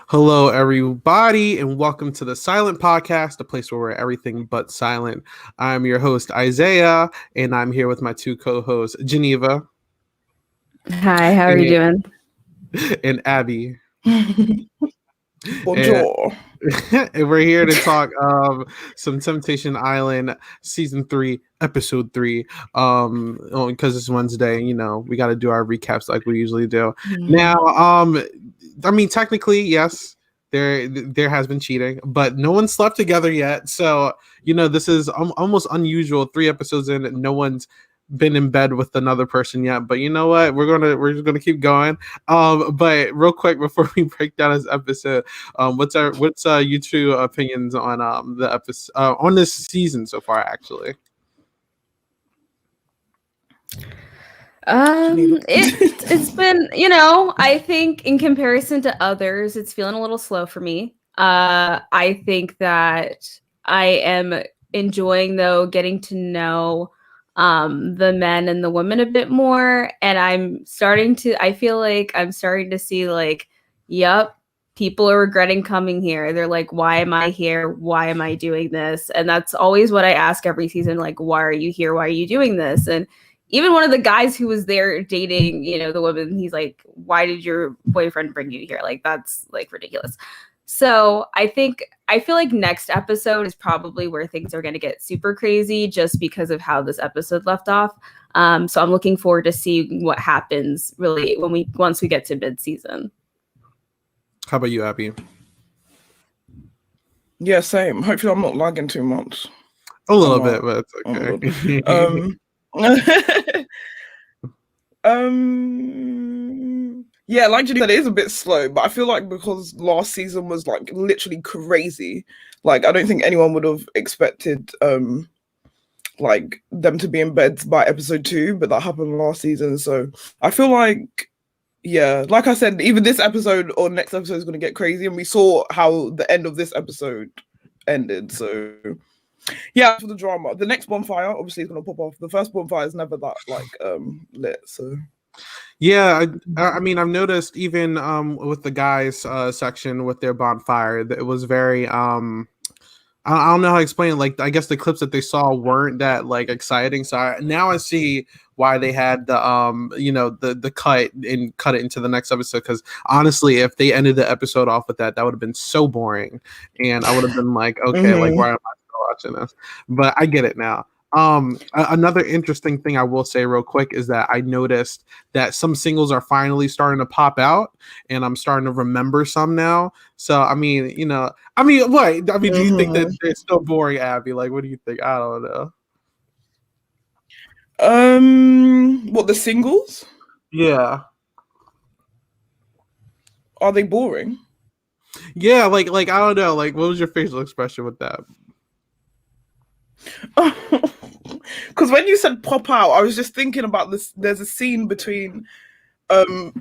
Hello, everybody, and welcome to the Silent Podcast, a place where we're everything but silent. I'm your host, Isaiah, and I'm here with my two co-hosts, Geneva. Hi, how are you doing? And Abby. Bonjour. And we're here to talk some Temptation Island season 3, episode 3. Because it's Wednesday, we got to do our recaps like we usually do. Now, I mean, technically, yes, there has been cheating, but no one slept together yet. So, this is almost unusual. 3 episodes in, no one's been in bed with another person yet. But you know what? We're just gonna keep going. But real quick before we break down this episode, what's you two opinions on the episode on this season so far? Actually, it's been, I think in comparison to others, it's feeling a little slow for me. I think that I am enjoying, though, getting to know the men and the women a bit more, and I feel like I'm starting to see, like, yep, people are regretting coming here. They're like, why am I here? Why am I doing this? And that's always what I ask every season, like, why are you here? Why are you doing this? And even one of the guys who was there dating, the woman, he's like, why did your boyfriend bring you here? Like, that's like ridiculous. So I feel like next episode is probably where things are going to get super crazy just because of how this episode left off. So I'm looking forward to see what happens really once we get to mid-season. How about you, Abby? Yeah, same. Hopefully I'm not lagging too much. A little bit, but it's okay. Yeah, like Jenny said, it is a bit slow, but I feel like because last season was like literally crazy, like I don't think anyone would have expected like them to be in bed by episode 2, but that happened last season. So I feel like, yeah, like I said, even this episode or next episode is going to get crazy, and we saw how the end of this episode ended. So yeah, for the drama, the next bonfire obviously is going to pop off. The first bonfire is never that like lit. So yeah, I mean, I've noticed even with the guys section with their bonfire, that it was very I don't know how to explain it. Like, I guess the clips that they saw weren't that like exciting. So now I see why they had the the cut and cut it into the next episode. Because honestly, if they ended the episode off with that would have been so boring, and I would have been like, okay, like why am I still watching this? But I get it now. Another interesting thing I will say real quick is that I noticed that some singles are finally starting to pop out, and I'm starting to remember some now. So I mean, what? I mean, do you think that they're still boring, Abby? Like, what do you think? I don't know. What, the singles? Yeah. Are they boring? Yeah, like I don't know. Like, what was your facial expression with that? Because when you said pop out, I was just thinking about this. There's a scene between, I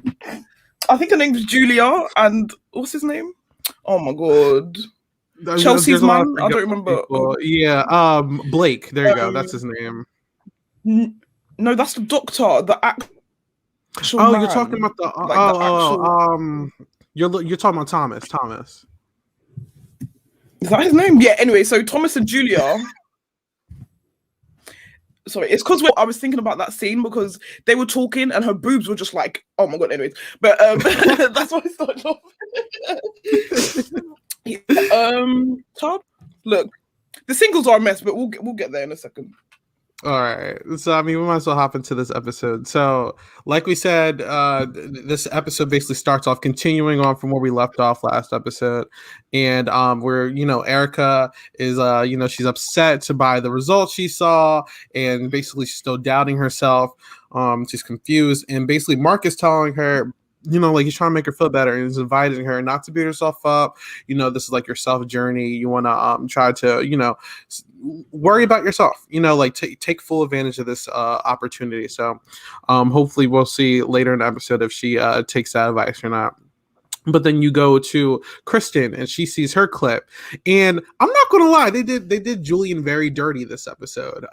think her name's Julia and what's his name? Oh my god, Chelsea's man. I don't remember. Yeah, Blake. There you go. That's his name. No, that's the doctor. The actual. Oh, man. You're talking about the you're talking about Thomas. Thomas. Is that his name? Yeah. Anyway, so Thomas and Julia. Sorry, it's because I was thinking about that scene because they were talking and her boobs were just like, oh my god. Anyways, but that's why I started off. Todd, look, the singles are a mess, but we'll get there in a second. All right, so I mean, we might as well hop into this episode. So, like we said, this episode basically starts off continuing on from where we left off last episode, and where Erica is she's upset by the results she saw, and basically she's still doubting herself. She's confused, and basically Mark is telling her, like he's trying to make her feel better, and he's inviting her not to beat herself up. This is like your self journey. You want to try to worry about yourself. Like take full advantage of this opportunity. So hopefully we'll see later in the episode if she takes that advice or not. But then you go to Kristen and she sees her clip, and I'm not gonna lie, they did Julian very dirty this episode.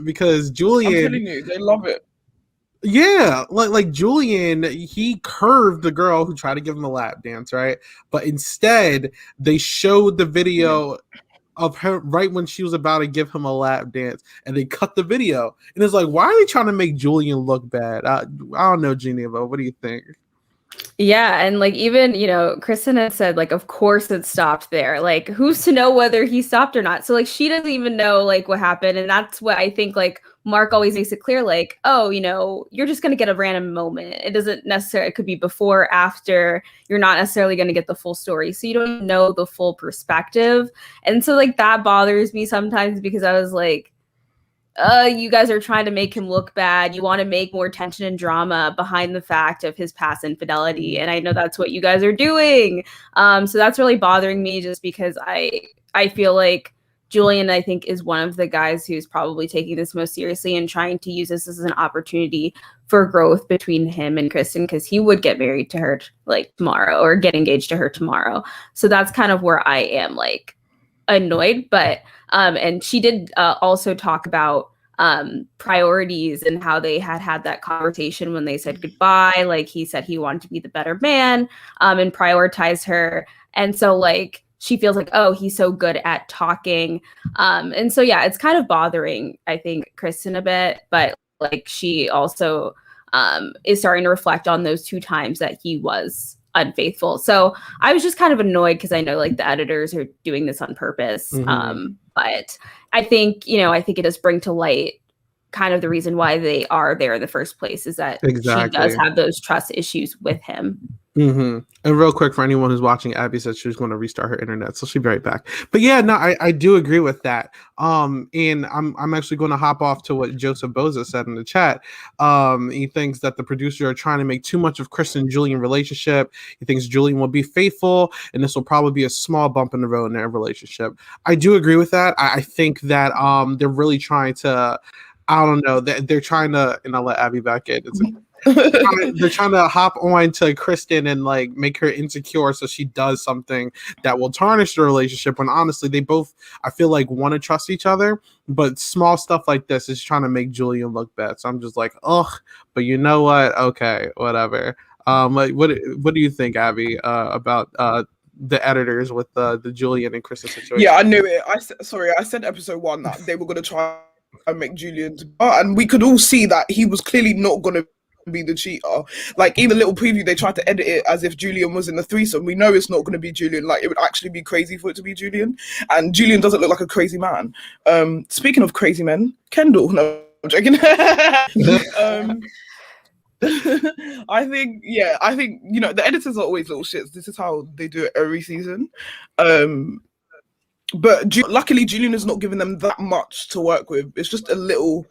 Because Julian, I'm telling you, they love it. Yeah, like Julian, he curved the girl who tried to give him a lap dance, right? But instead, they showed the video of her right when she was about to give him a lap dance, and they cut the video. And it's like, why are they trying to make Julian look bad? I don't know, Geneva. What do you think? Yeah, and like even, Kristen had said like of course it stopped there. Like who's to know whether he stopped or not? So like she doesn't even know like what happened, and that's what I think like Mark always makes it clear like, oh, you're just going to get a random moment. It doesn't necessarily, it could be before, after. You're not necessarily going to get the full story. So you don't know the full perspective. And so like that bothers me sometimes because I was like, you guys are trying to make him look bad. You want to make more tension and drama behind the fact of his past infidelity. And I know that's what you guys are doing. So that's really bothering me just because I feel like Julian, I think, is one of the guys who's probably taking this most seriously and trying to use this as an opportunity for growth between him and Kristen, because he would get married to her like tomorrow or get engaged to her tomorrow. So that's kind of where I am like annoyed. But and she did also talk about priorities and how they had that conversation when they said goodbye. Like he said he wanted to be the better man and prioritize her. And so like she feels like, oh, he's so good at talking. And so, yeah, it's kind of bothering, I think, Kristen a bit. But like she also is starting to reflect on those 2 times that he was unfaithful. So I was just kind of annoyed because I know like the editors are doing this on purpose. But I think, I think it does bring to light kind of the reason why they are there in the first place is that she does have those trust issues with him. And real quick, for anyone who's watching, Abby said she was going to restart her internet, so she'll be right back. But yeah, no, I do agree with that. And I'm actually going to hop off to what Joseph Boza said in the chat. He thinks that the producers are trying to make too much of Kristen and Julian relationship. He thinks Julian will be faithful, and this will probably be a small bump in the road in their relationship. I do agree with that. I think that they're really trying to, I don't know, they're trying to, and I'll let Abby back in. They're trying to hop on to Kristen and like make her insecure so she does something that will tarnish the relationship, when honestly they both, I feel like, want to trust each other, but small stuff like this is trying to make Julian look bad. So I'm just like, ugh, but you know what, okay, whatever. Like what do you think, Abby, about the editors with the Julian and Kristen situation? Yeah, I knew it. I said episode 1 that they were going to try and make Julian, and we could all see that he was clearly not going to be the cheater. Like in the little preview, they tried to edit it as if Julian was in the threesome. We know it's not going to be Julian. Like it would actually be crazy for it to be Julian, and Julian doesn't look like a crazy man. Speaking of crazy men, Kendall. No, I'm joking. I think the editors are always little shits. This is how they do it every season. But luckily, Julian is not giving them that much to work with. It's just a little.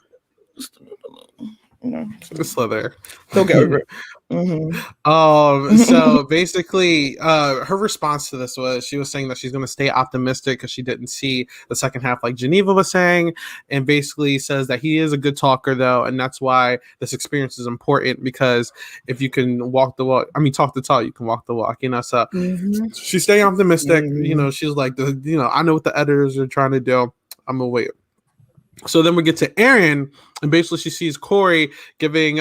Just slither. They'll get over it. So basically, her response to this was she was saying that she's going to stay optimistic because she didn't see the second half, like Geneva was saying, and basically says that he is a good talker though, and that's why this experience is important, because if you can talk the talk, you can walk the walk. So she's staying optimistic. She's like, I know what the editors are trying to do. I'm gonna wait. So then we get to Aaron, and basically she sees Corey giving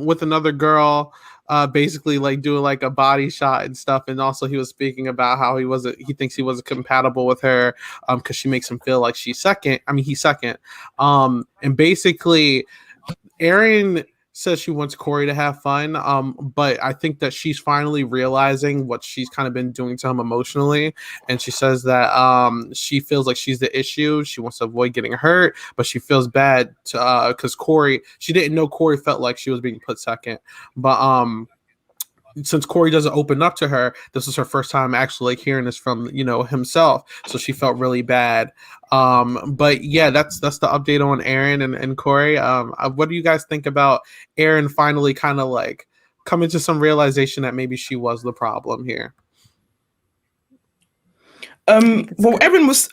with another girl, basically like doing like a body shot and stuff. And also he was speaking about how he thinks he wasn't compatible with her because she makes him feel like he's second. And basically Aaron says she wants Corey to have fun, but I think that she's finally realizing what she's kind of been doing to him emotionally, and she says that she feels like she's the issue. She wants to avoid getting hurt, but she feels bad because she didn't know Corey felt like she was being put second, but since Corey doesn't open up to her, this is her first time actually like hearing this from himself, so she felt really bad. But yeah, that's the update on Aaron and Corey. What do you guys think about Aaron finally kind of like coming to some realization that maybe she was the problem here? Well, Erin was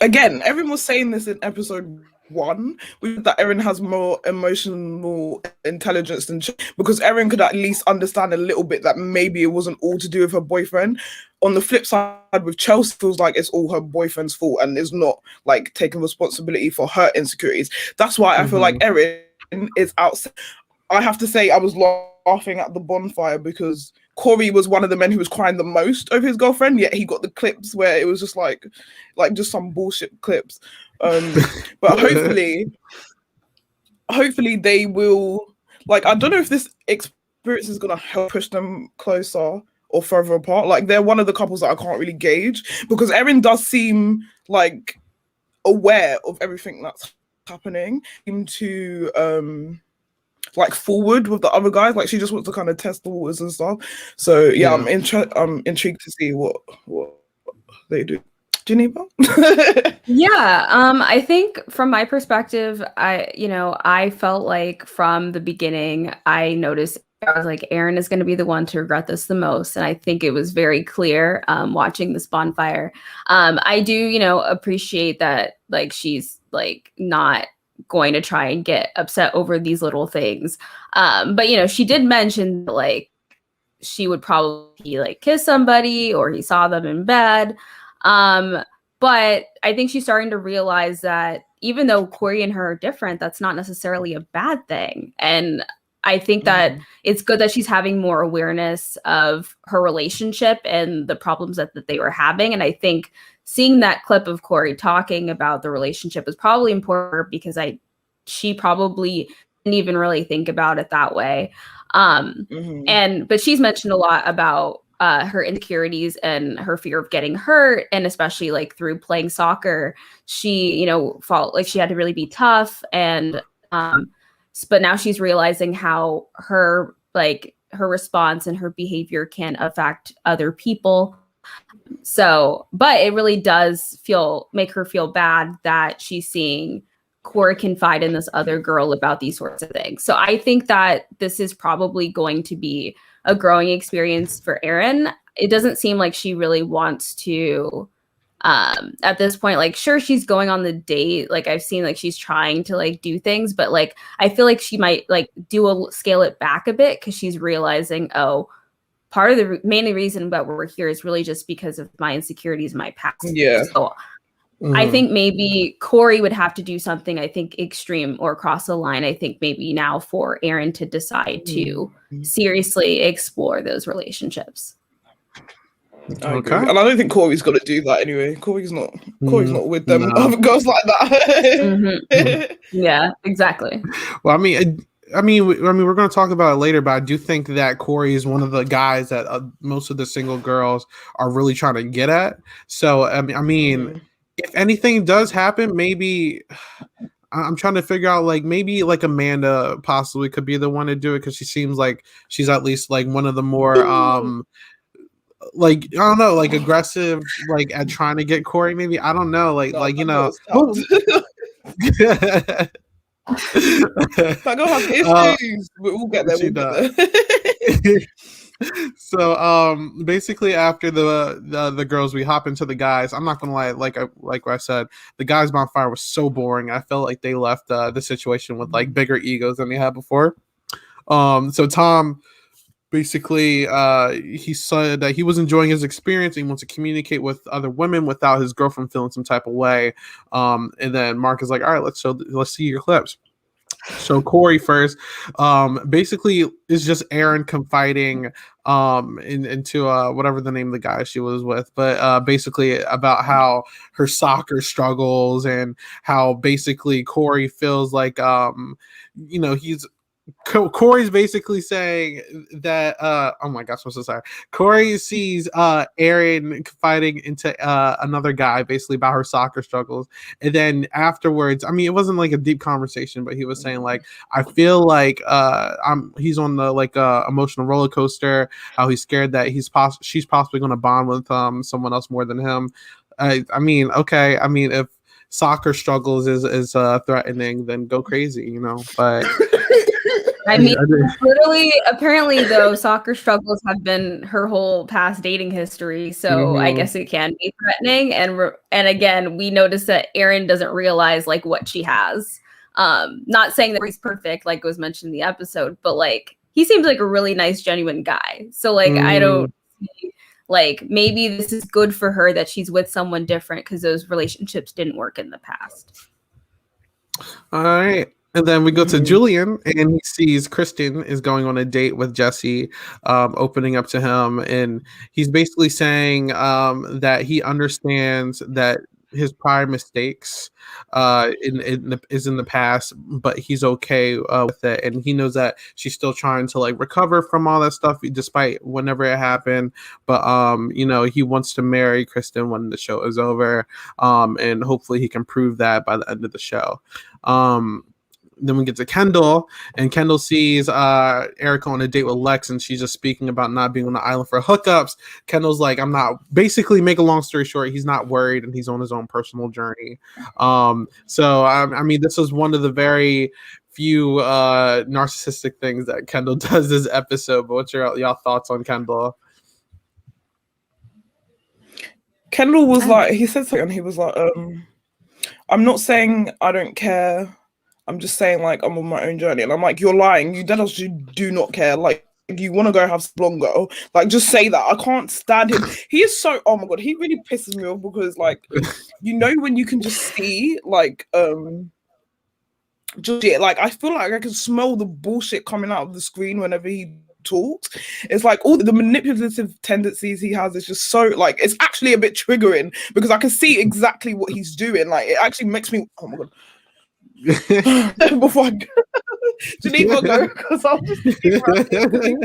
saying this in episode 1, that Erin has more emotional intelligence than because Erin could at least understand a little bit that maybe it wasn't all to do with her boyfriend. On the flip side, with Chelsea, feels like it's all her boyfriend's fault and is not like taking responsibility for her insecurities. That's why I feel like Erin is outside. I have to say I was laughing at the bonfire because Corey was one of the men who was crying the most over his girlfriend, yet he got the clips where it was just like just some bullshit clips. But hopefully they will, like, I don't know if this experience is gonna help push them closer or further apart. Like, they're one of the couples that I can't really gauge because Erin does seem like aware of everything that's happening, seem to like forward with the other guys. Like, she just wants to kind of test the waters and stuff. So yeah. I'm intrigued to see what they do. Geneva? Yeah, I think from my perspective, I felt like from the beginning, I noticed, I was like, Erin is going to be the one to regret this the most. And I think it was very clear watching this bonfire. I do, appreciate that, like, she's like not going to try and get upset over these little things. But, she did mention, like, she would probably like kiss somebody or he saw them in bed. But I think she's starting to realize that even though Corey and her are different, that's not necessarily a bad thing. And I think that it's good that she's having more awareness of her relationship and the problems that they were having. And I think seeing that clip of Corey talking about the relationship is probably important because she probably didn't even really think about it that way. But she's mentioned a lot about her insecurities and her fear of getting hurt, and especially like through playing soccer, she felt like she had to really be tough, and but now she's realizing how her response and her behavior can affect other people. So, but it really does make her feel bad that she's seeing Corey confide in this other girl about these sorts of things. So I think that this is probably going to be a growing experience for Erin. It doesn't seem like she really wants to, at this point, like, sure, she's going on the date. Like, I've seen, like, she's trying to, like, do things, but, like, I feel like she might, like, scale it back a bit because she's realizing, oh, part of the main reason that we're here is really just because of my insecurities in my past. Yeah. So I think maybe Corey would have to do something, I think, extreme or cross the line. I think maybe now for Erin to decide to seriously explore those relationships. I agree. And I don't think Corey's got to do that anyway. Corey's not with them other girls like that. Yeah, exactly. Well, I mean, we're going to talk about it later, but I do think that Corey is one of the guys that most of the single girls are really trying to get at. So, I mean, if anything does happen, maybe I'm trying to figure out, like, maybe like Amanda possibly could be the one to do it because she seems like she's at least like one of the more like, I don't know, like aggressive, like at trying to get Corey. Maybe, I don't know, like I go have issues, but we'll get there. So basically after the girls, we hop into the guys. I'm not gonna lie, like I said, the guys bonfire was so boring. I felt like they left the situation with like bigger egos than they had before. So Tom basically he said that he was enjoying his experience and he wants to communicate with other women without his girlfriend feeling some type of way. And then Mark is like, all right, let's see your clips. So Corey first, basically is just Erin confiding into whatever the name of the guy she was with, but basically about how her soccer struggles and how basically Corey feels like Corey's basically saying that oh my gosh, what's this? Sorry. Corey sees Erin confiding into another guy basically about her soccer struggles, and then afterwards, I mean, it wasn't like a deep conversation, but he was saying like, I feel like he's on the like emotional roller coaster, how he's scared that she's possibly going to bond with someone else more than him. I mean, okay, I mean, if soccer struggles is threatening, then go crazy, but I mean, literally, apparently, though, soccer struggles have been her whole past dating history. So I guess it can be threatening. And again, we notice that Erin doesn't realize like what she has. Not saying that he's perfect, like was mentioned in the episode, but like he seems like a really nice, genuine guy. So like I don't see, like maybe this is good for her that she's with someone different because those relationships didn't work in the past. All right. And then we go to Mhm. Julian, and he sees Kristen is going on a date with Jesse, opening up to him, and he's basically saying that he understands that his prior mistakes is in the past, but he's okay with it, and he knows that she's still trying to like recover from all that stuff, despite whenever it happened. But he wants to marry Kristen when the show is over, and hopefully he can prove that by the end of the show. Then we get to Kendall, and Kendall sees Erica on a date with Lex, and she's just speaking about not being on the island for hookups. Kendall's like, I'm not, basically, make a long story short, he's not worried, and he's on his own personal journey. So I mean, this is one of the very few narcissistic things that Kendall does this episode. But what's y'all thoughts on Kendall? Kendall was like, he said something, and he was like, I'm not saying I don't care. I'm just saying, like, I'm on my own journey. And I'm like, you're lying. You do not care. Like, you want to go have some longer. Like, just say that. I can't stand him. He is so, oh my God, he really pisses me off because, like, when you can just see, like, just, yeah, like, I feel like I can smell the bullshit coming out of the screen whenever he talks. It's like all the manipulative tendencies he has is just so, like, it's actually a bit triggering because I can see exactly what he's doing. Like, it actually makes me, oh my God. Before I go, Geneva, go, because I'm just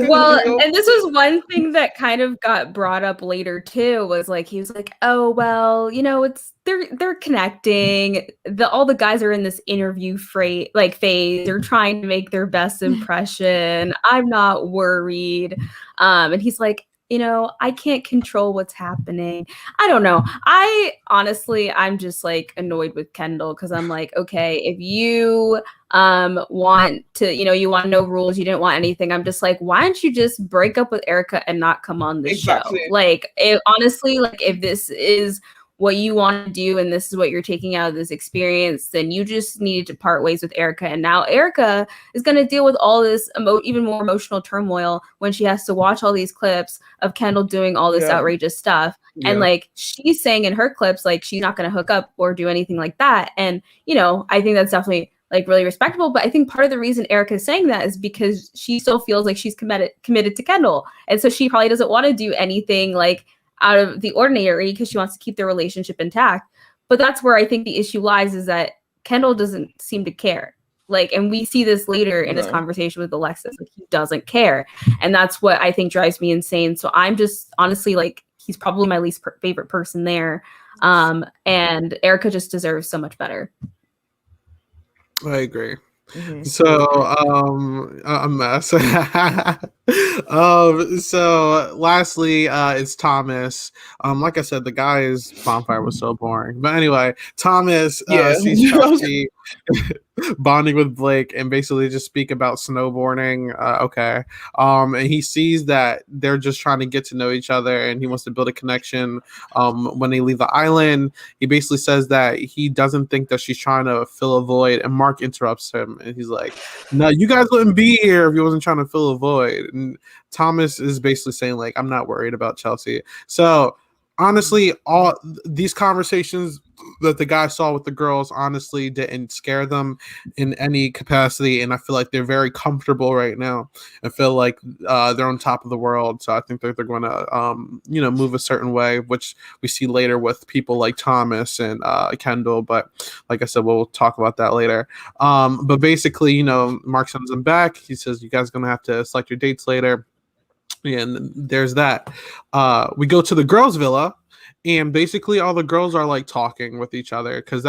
well, and this was one thing that kind of got brought up later too, was like he was like, oh well, it's they're connecting. All the guys are in this interview phase. They're trying to make their best impression. I'm not worried. And he's like, I can't control what's happening. I don't know. I'm just like annoyed with Kendall because I'm like, okay, if you want to, you want no rules, you didn't want anything. I'm just like, why don't you just break up with Erica and not come on the show? Like, honestly, like if this is what you want to do and this is what you're taking out of this experience, then you just needed to part ways with Erica. And now Erica is going to deal with all this even more emotional turmoil when she has to watch all these clips of Kendall doing all this outrageous stuff. Yeah. And like she's saying in her clips, like she's not going to hook up or do anything like that. And, I think that's definitely like really respectable. But I think part of the reason Erica is saying that is because she still feels like she's committed to Kendall. And so she probably doesn't want to do anything like out of the ordinary because she wants to keep their relationship intact. But that's where I think the issue lies, is that Kendall doesn't seem to care. Like, and we see this later in his conversation with Alexis, like he doesn't care. And that's what I think drives me insane. So I'm just honestly like, he's probably my least favorite person there. And Erica just deserves so much better. I agree. Mm-hmm. So a mess. So lastly, it's Thomas. Like I said, the guy's bonfire was so boring. But anyway, Thomas sees Chelsea bonding with Blake and basically just speak about snowboarding. And he sees that they're just trying to get to know each other, and he wants to build a connection when they leave the island. He basically says that he doesn't think that she's trying to fill a void, and Mark interrupts him and he's like, no, you guys wouldn't be here if he wasn't trying to fill a void. And Thomas is basically saying like, I'm not worried about Chelsea. So honestly, all these conversations that the guy saw with the girls honestly didn't scare them in any capacity, and I feel like they're very comfortable right now. I feel like they're on top of the world, so I think that they're going to move a certain way, which we see later with people like Thomas and Kendall. But like I said, we'll talk about that later. But basically, Mark sends them back. He says, you guys are going to have to select your dates later. And there's that. We go to the girls' villa, and basically all the girls are like talking with each other because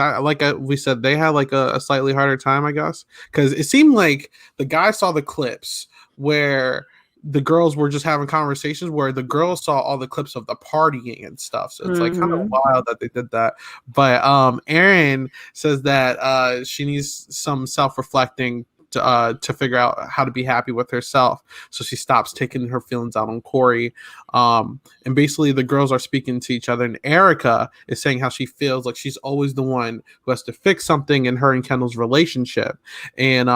we said, they had like a slightly harder time, I guess, because it seemed like the guy saw the clips where the girls were just having conversations, where the girls saw all the clips of the partying and stuff. So it's like kind of wild that they did that. But Erin says that she needs some self-reflecting to figure out how to be happy with herself, so she stops taking her feelings out on Corey. And basically the girls are speaking to each other, and Erica is saying how she feels like she's always the one who has to fix something in her and Kendall's relationship, and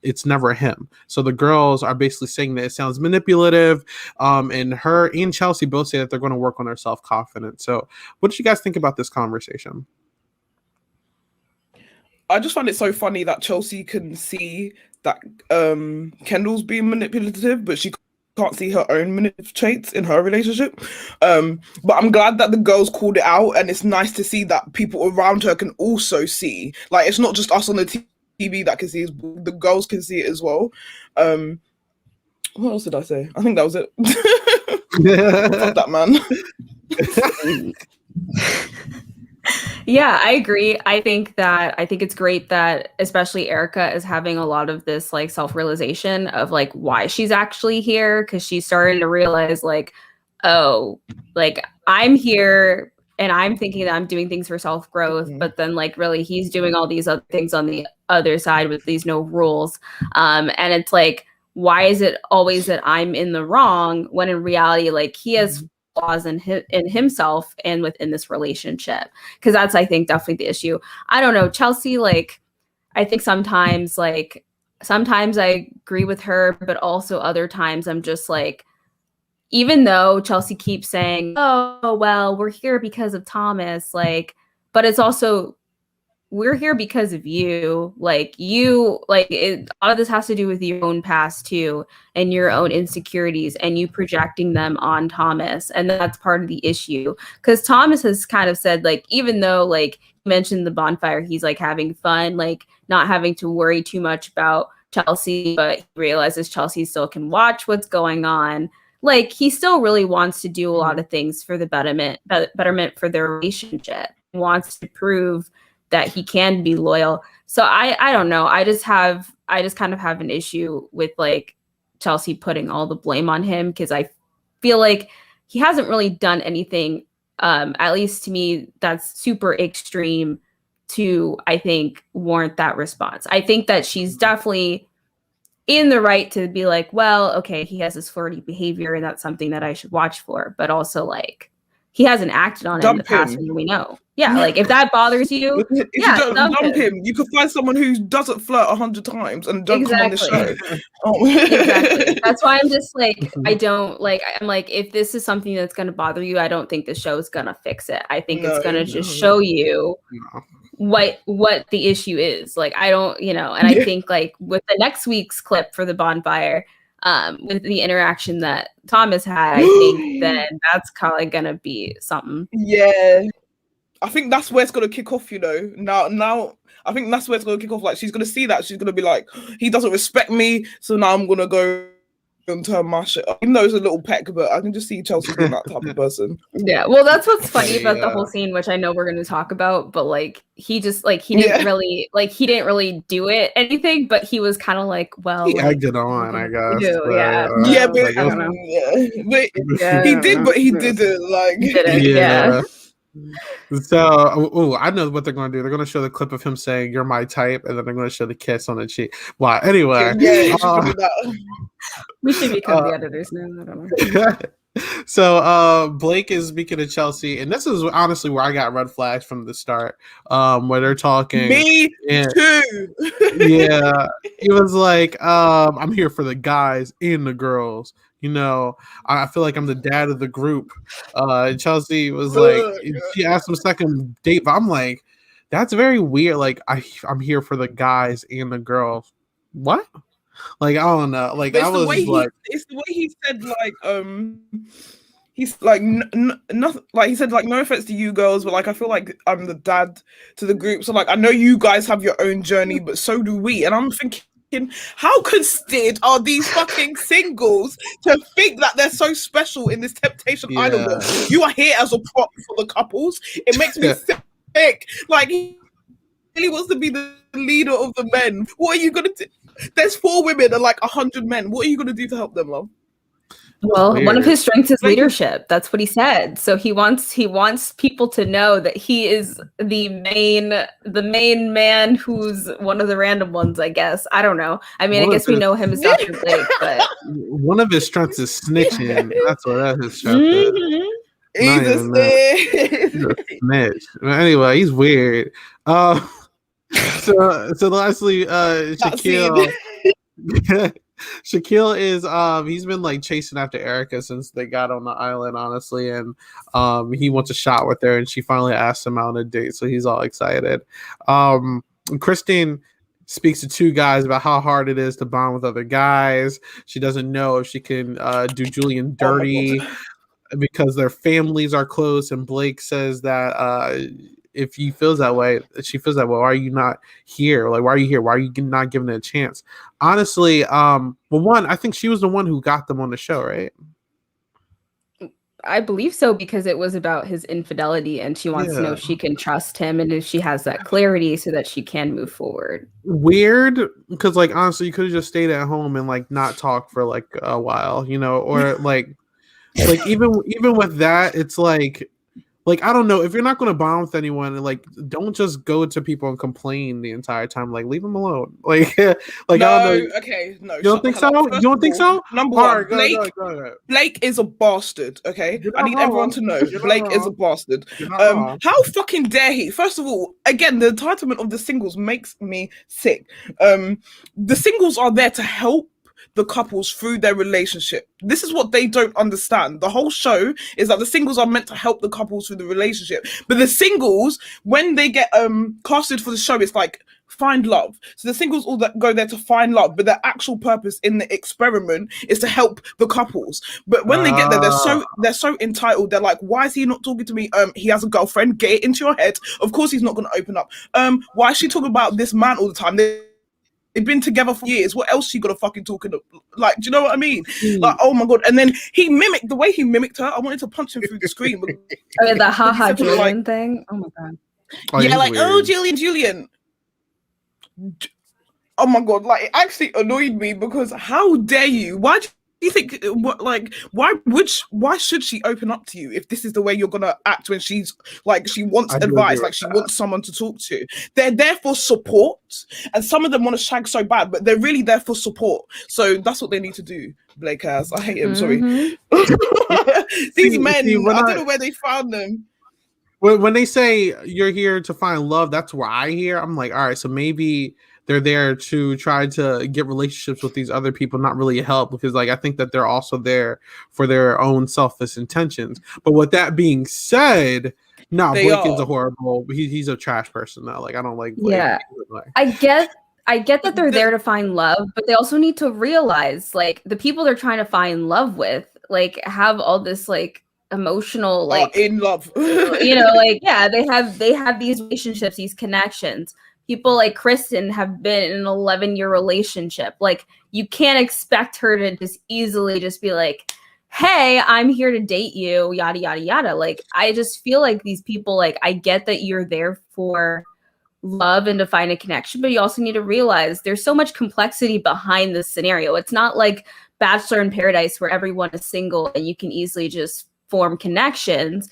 it's never him. So the girls are basically saying that it sounds manipulative, and her and Chelsea both say that they're going to work on their self-confidence. So what did you guys think about this conversation? I just find it so funny that Chelsea can see that Kendall's being manipulative, but she can't see her own manipulative traits in her relationship. But I'm glad that the girls called it out, and it's nice to see that people around her can also see. Like, it's not just us on the TV that can see it, the girls can see it as well. What else did I say? I think that was it. Fuck that, man. Yeah, I agree. I think it's great that especially Erica is having a lot of this like self-realization of like why she's actually here, because she's starting to realize like, oh, like I'm here and I'm thinking that I'm doing things for self-growth, but then like really he's doing all these other things on the other side with these no rules. And it's like, why is it always that I'm in the wrong when in reality like he has flaws in himself and within this relationship? Because that's, I think, definitely the issue. I don't know, Chelsea, like I think sometimes I agree with her, but also other times I'm just like, even though Chelsea keeps saying, oh well, we're here because of Thomas, like, but it's also, we're here because of you. Like you, like a lot of this has to do with your own past too, and your own insecurities, and you projecting them on Thomas. And that's part of the issue. Because Thomas has kind of said, like, even though like you mentioned the bonfire, he's like having fun, like not having to worry too much about Chelsea, but he realizes Chelsea still can watch what's going on. Like he still really wants to do a lot of things for the betterment for their relationship. He wants to prove that he can be loyal. So I don't know. I just kind of have an issue with like Chelsea putting all the blame on him, because I feel like he hasn't really done anything, at least to me, that's super extreme to, I think, warrant that response. I think that she's definitely in the right to be like, well, okay, he has this flirty behavior and that's something that I should watch for. But also like, he hasn't acted on it in the past, and we know. Yeah, like if that bothers you, dump him. You could find someone who doesn't flirt 100 times and don't come on the show. Exactly. That's why I'm just like, I'm like, if this is something that's going to bother you, I don't think the show is going to fix it. I think it's going to just show you what the issue is. Like, I don't, and I think like with the next week's clip for the bonfire, with the interaction that Thomas had, I think then that's probably gonna be something. Yeah, I think that's where it's gonna kick off. Now I think that's where it's gonna kick off. Like she's gonna see that, she's gonna be like, he doesn't respect me, so now I'm gonna go and turn my shit up. Even though it's a little peck, but I can just see Chelsea being that type of person. Yeah, well, that's what's funny about the whole scene, which I know we're going to talk about, but like he just like he didn't really do it anything, but he was kind of like, well, he egged on, I guess. He did, but he didn't. Like, yeah. So, I know what they're going to do. They're going to show the clip of him saying, "You're my type," and then they're going to show the kiss on the cheek. Well, anyway, we should become the editors now. I don't know. So, Blake is speaking to Chelsea, and this is honestly where I got red flags from the start. Where they're talking. Me too. Yeah, he was like, "I'm here for the guys and the girls." I feel like I'm the dad of the group. Chelsea was like, she asked him second date, but I'm like, that's very weird. Like, I'm here for the guys and the girls. What? Like, I don't know. Like, I was like, it's the way he said, like, he's like, nothing. Like he said, like, no offense to you girls, but like, I feel like I'm the dad to the group. So like, I know you guys have your own journey, but so do we. And I'm thinking, how conceited are these fucking singles to think that they're so special in this Temptation Idol world? You are here as a prop for the couples. It makes me sick. Like, he really wants to be the leader of the men. What are you gonna do? There's 4 women and like 100 men. What are you gonna do to help them, love? Well, one of his strengths is leadership. That's what he said. So he wants people to know that he is the main man who's one of the random ones, I guess. I don't know. I mean, I guess we know him as Dr. Blake, but one of his strengths is snitching. That's his strength is. He's a snitch. Anyway, he's weird. So lastly, Shaquille. Shaquille is he's been like chasing after Erica since they got on the island, honestly, and he wants a shot with her, and she finally asked him out on a date, so he's all excited. Kristen speaks to two guys about how hard it is to bond with other guys. She doesn't know if she can do Julian dirty because their families are close. And Blake says that if he feels that way, she feels that way. Why are you not here? Like, why are you here? Why are you not giving it a chance? Honestly, well, one, I think she was the one who got them on the show, right? I believe so, because it was about his infidelity and she wants to know if she can trust him and if she has that clarity so that she can move forward. Weird, because like honestly, you could have just stayed at home and like not talk for like a while, you know, or like even with that, it's like I don't know, if you're not going to bond with anyone, like don't just go to people and complain the entire time. Like leave them alone. Like no, I don't know. Okay, no. You don't think so? You don't think so? Number one, Blake is a bastard. Okay, I need everyone to know Blake is a bastard. How fucking dare he? First of all, again, the entitlement of the singles makes me sick. The singles are there to help the couples through their relationship. This is what they don't understand. The whole show is that the singles are meant to help the couples through the relationship, but the singles, when they get casted for the show, it's like find love. So the singles all that go there to find love, but their actual purpose in the experiment is to help the couples. But when they get there, they're so entitled. They're like, why is he not talking to me? He has a girlfriend. Get it into your head. Of course he's not going to open up. Why is she talking about this man all the time? They've been together for years. What else she got to fucking talking to? Like, do you know what I mean? Like, oh my god! And then the way he mimicked her. I wanted to punch him through the screen. The haha Julian thing. Oh my god. Yeah, like weird. Oh Julian. Oh my god! Like it actually annoyed me because how dare you? Why do you think? Why should she open up to you if this is the way you're gonna act when she's like she wants advice, like she wants someone to talk to? They're there for support, and some of them want to shag so bad, but they're really there for support. So that's what they need to do. Blake has. I hate him. Sorry. These men. I don't know where they found them. When they say you're here to find love, that's where I hear. I'm like, all right, so maybe they're there to try to get relationships with these other people, not really help, because like I think that they're also there for their own selfish intentions. But with that being said, no, Blake is a horrible. He's a trash person though. Like I don't like Blake. Yeah, I get that they're there to find love, but they also need to realize like the people they're trying to find love with like have all this like emotional like in love you know, like yeah, they have these relationships, these connections. People like Kristen have been in an 11-year relationship. Like you can't expect her to just easily just be like, hey, I'm here to date you, yada yada yada. Like I just feel like these people, like I get that you're there for love and to find a connection, but you also need to realize there's so much complexity behind this scenario. It's not like Bachelor in Paradise where everyone is single and you can easily just form connections.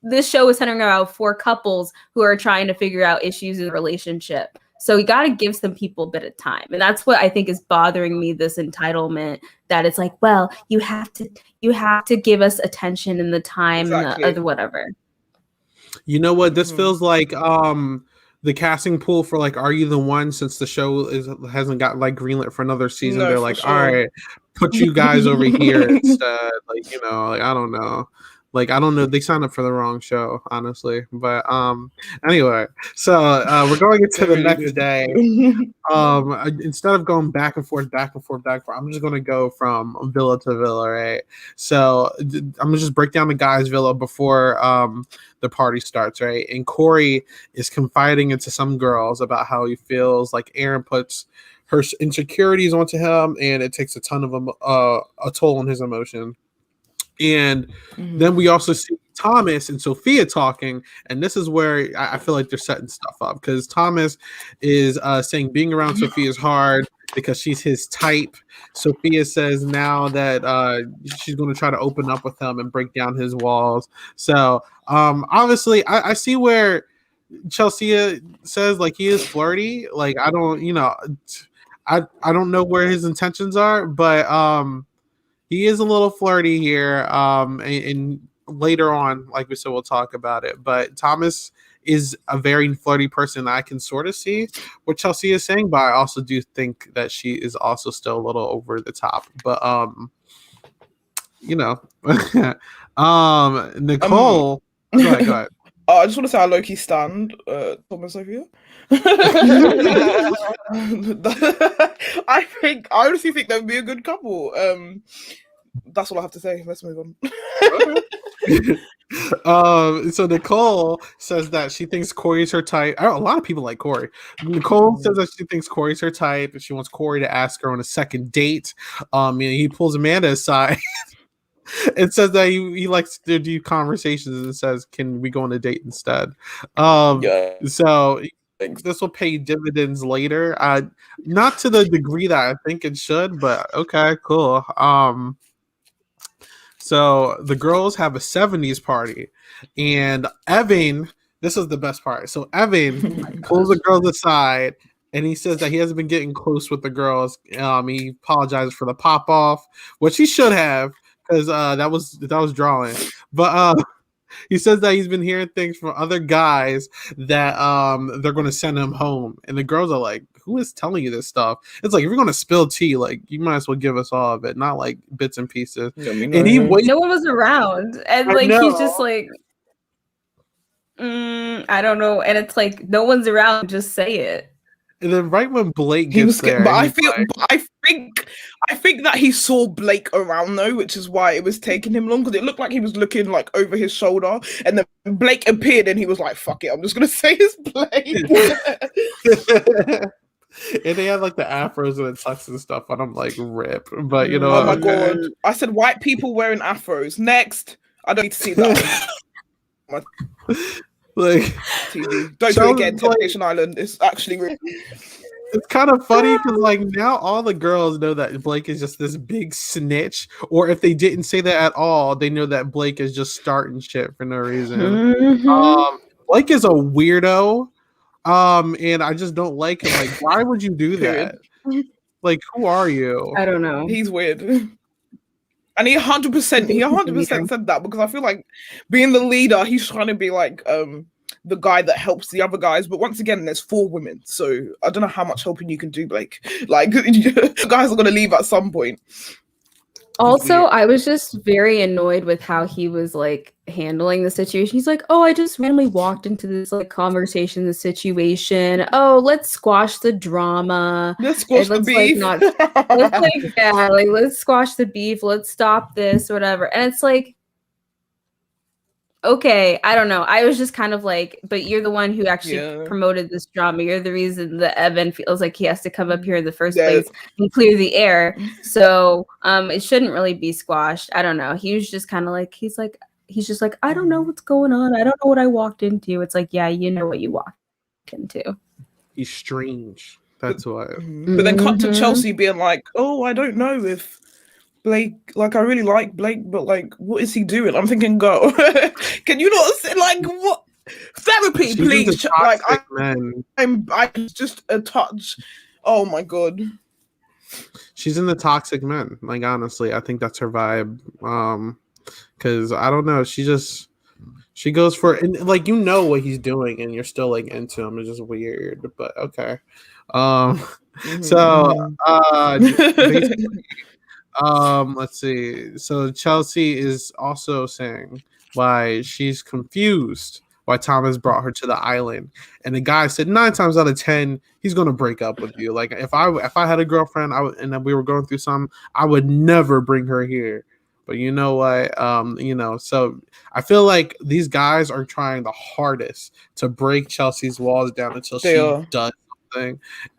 This show is centering around 4 couples who are trying to figure out issues in the relationship. So you got to give some people a bit of time. And that's what I think is bothering me, this entitlement that it's like, well, you have to give us attention and the time and the whatever. You know what? This feels like the casting pool for like Are You the One, since the show hasn't got like greenlit for another season. They're like, all right, put you guys over here instead. Like, you know, like I don't know. Like, I don't know. They signed up for the wrong show, honestly. But anyway, so we're going into the next day. Instead of going back and forth, I'm just going to go from villa to villa, right? So I'm going to just break down the guys' villa before the party starts, right? And Corey is confiding into some girls about how he feels like Aaron puts her insecurities onto him, and it takes a ton of a toll on his emotion. And then we also see Thomas and Sophia talking, and this is where I feel like they're setting stuff up, because Thomas is saying being around Sophia is hard because she's his type. Sophia says now that she's going to try to open up with him and break down his walls. So obviously I see where Chelsea says like he is flirty. Like I don't know where his intentions are, but he is a little flirty here, and later on, like we said, we'll talk about it. But Thomas is a very flirty person. I can sort of see what Chelsea is saying, but I also do think that she is also still a little over the top. But you know, Nicole, go ahead. I just want to say I low-key stand Tom and Sophia. I honestly think they would be a good couple. That's all I have to say. Let's move on. So Nicole says that she thinks Corey's her type. A lot of people like Corey. Nicole says that she thinks Corey's her type, and she wants Corey to ask her on a second date. He pulls Amanda aside. It says that he likes to do conversations and says, "Can we go on a date instead?" Yeah. So this will pay dividends later. Not to the degree that I think it should, but okay, cool. So the girls have a 70s party, and Evan, this is the best part. So Evan pulls the girls aside, and he says that he hasn't been getting close with the girls. He apologizes for the pop off, which he should have, because that was drawing. But he says that he's been hearing things from other guys that they're going to send him home, and the girls are like, "Who is telling you this stuff?" It's like, if you're going to spill tea, like, you might as well give us all of it, not like bits and pieces. And he waits. No one was around, and like he's just like, I don't know, and it's like no one's around. Just say it. And then right when Blake gets there, but I think that he saw Blake around though, which is why it was taking him long, because it looked like he was looking like over his shoulder, and then Blake appeared and he was like, "Fuck it, I'm just gonna say it's Blake." And they had like the afros and the tucks and stuff, and I'm like, rip. But you know, oh my god, I said white people wearing afros. Next, I don't need to see that. Like, TV. Don't do it again. Temptation Island. It's actually really. It's kind of funny because like now all the girls know that Blake is just this big snitch, or if they didn't say that at all, they know that Blake is just starting shit for no reason. Mm-hmm. Blake is a weirdo, and I just don't like him. Like, why would you do that? Like, who are you? I don't know. He's weird. And he 100% said that, because I feel like being the leader, he's trying to be like the guy that helps the other guys. But once again, there's 4 women, so I don't know how much helping you can do, Blake. Like, the guys are gonna leave at some point. Also, I was just very annoyed with how he was like handling the situation. He's like, "Oh, I just randomly walked into this like conversation, the situation. Oh, let's squash the drama. Let's squash the beef. Let's squash the beef. Let's stop this, whatever." And it's like, okay, I don't know. I was just kind of like, but you're the one who actually promoted this drama. You're the reason that Evan feels like he has to come up here in the first place and clear the air. So it shouldn't really be squashed. I don't know. He was just kind of like, he's just like, I don't know what's going on. I don't know what I walked into. It's like, yeah, you know what you walked into. He's strange. That's why. But then cut to Chelsea being like, "Oh, I don't know if Blake, like, I really like Blake, but like, what is he doing?" I'm thinking, go. Can you not say, like, what therapy, She's please? Like, I'm just a touch. Oh my god. She's in the toxic men. Like, honestly, I think that's her vibe. Because I don't know, she goes for, and like, you know what he's doing, and you're still like into him. It's just weird, but okay. So basically. Let's see. So Chelsea is also saying why she's confused why Thomas brought her to the island, and the guy said 9 times out of 10 he's gonna break up with you. Like, if I had a girlfriend, and then we were going through something, I would never bring her here. But you know what? So I feel like these guys are trying the hardest to break Chelsea's walls down until she does.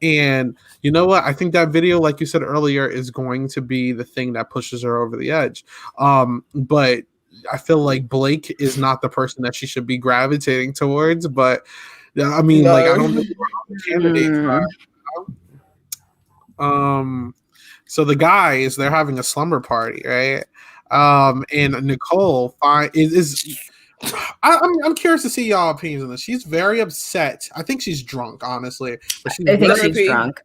And you know what? I think that video, like you said earlier, is going to be the thing that pushes her over the edge. But I feel like Blake is not the person that she should be gravitating towards. But I mean, like, I don't know what candidates are. So the guys, they're having a slumber party, right? And Nicole is I'm curious to see y'all opinions on this. She's very upset. I think she's drunk, honestly. But I think she's drunk.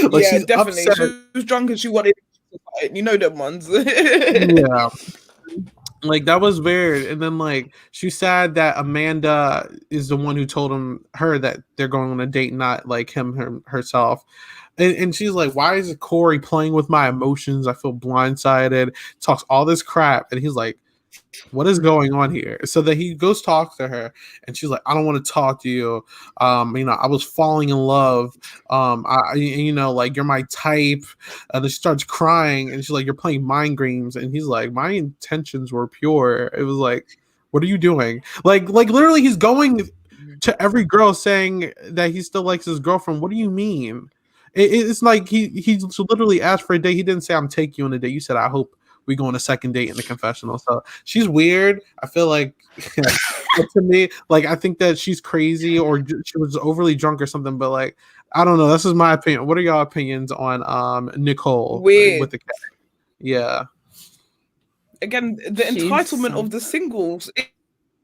Like, she's definitely. Upset. She was drunk and she wanted to fight. You know them ones. Yeah. Like, that was weird. And then, like, she's sad that Amanda is the one who told her that they're going on a date, not like herself. And she's like, why is Corey playing with my emotions? I feel blindsided. Talks all this crap. And he's like, what is going on here? So that he goes talk to her, and she's like, I don't want to talk to you. I was falling in love. Like you're my type. And then she starts crying, and she's like, you're playing mind games. And he's like, my intentions were pure. It was like, what are you doing? Like literally, he's going to every girl saying that he still likes his girlfriend. What do you mean? It's like he literally asked for a date. He didn't say, I'm taking you on a date. You said, I hope we go on a second date in the confessional. So she's weird. I feel like to me, like I think that she's crazy or she was overly drunk or something. But like I don't know. This is my opinion. What are y'all opinions on Nicole Weird. with the cat? Yeah. Again, the entitlement of the singles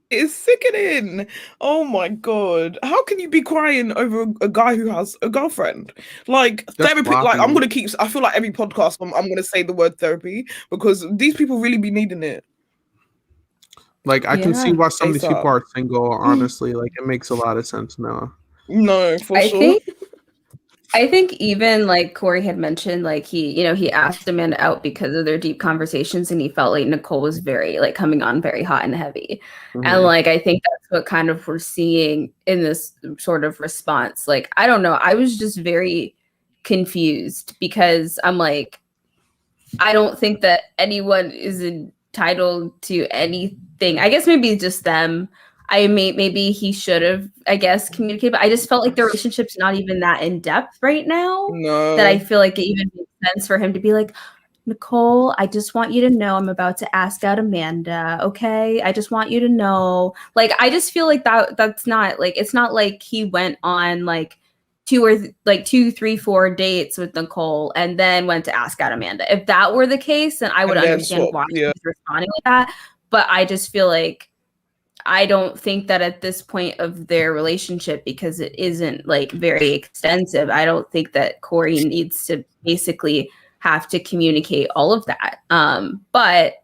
is sickening. Oh my god. How can you be crying over a guy who has a girlfriend? Like That's therapy, like I'm gonna keep, I feel like every podcast I'm gonna say the word therapy because these people really be needing it. Like I can see why some of these ASAP. people are single, honestly. Like it makes a lot of sense now. No, for sure. I think even like Corey had mentioned, like he asked Amanda out because of their deep conversations, and he felt like Nicole was very like coming on very hot and heavy. And like I think that's what kind of we're seeing in this sort of response. Like I don't know, I was just very confused because I'm like, I don't think that anyone is entitled to anything. I guess maybe just them. Maybe he should have, I guess, communicated, but I just felt like the relationship's not even that in depth right now. No. That I feel like it even makes sense for him to be like, Nicole, I just want you to know I'm about to ask out Amanda. Okay. I just want you to know. Like, I just feel like that's not like, it's not like he went on like 2, 3, 4 dates with Nicole and then went to ask out Amanda. If that were the case, then I would understand why he's responding with that. But I just feel like I don't think that at this point of their relationship, because it isn't like very extensive, I don't think that Corey needs to basically have to communicate all of that. But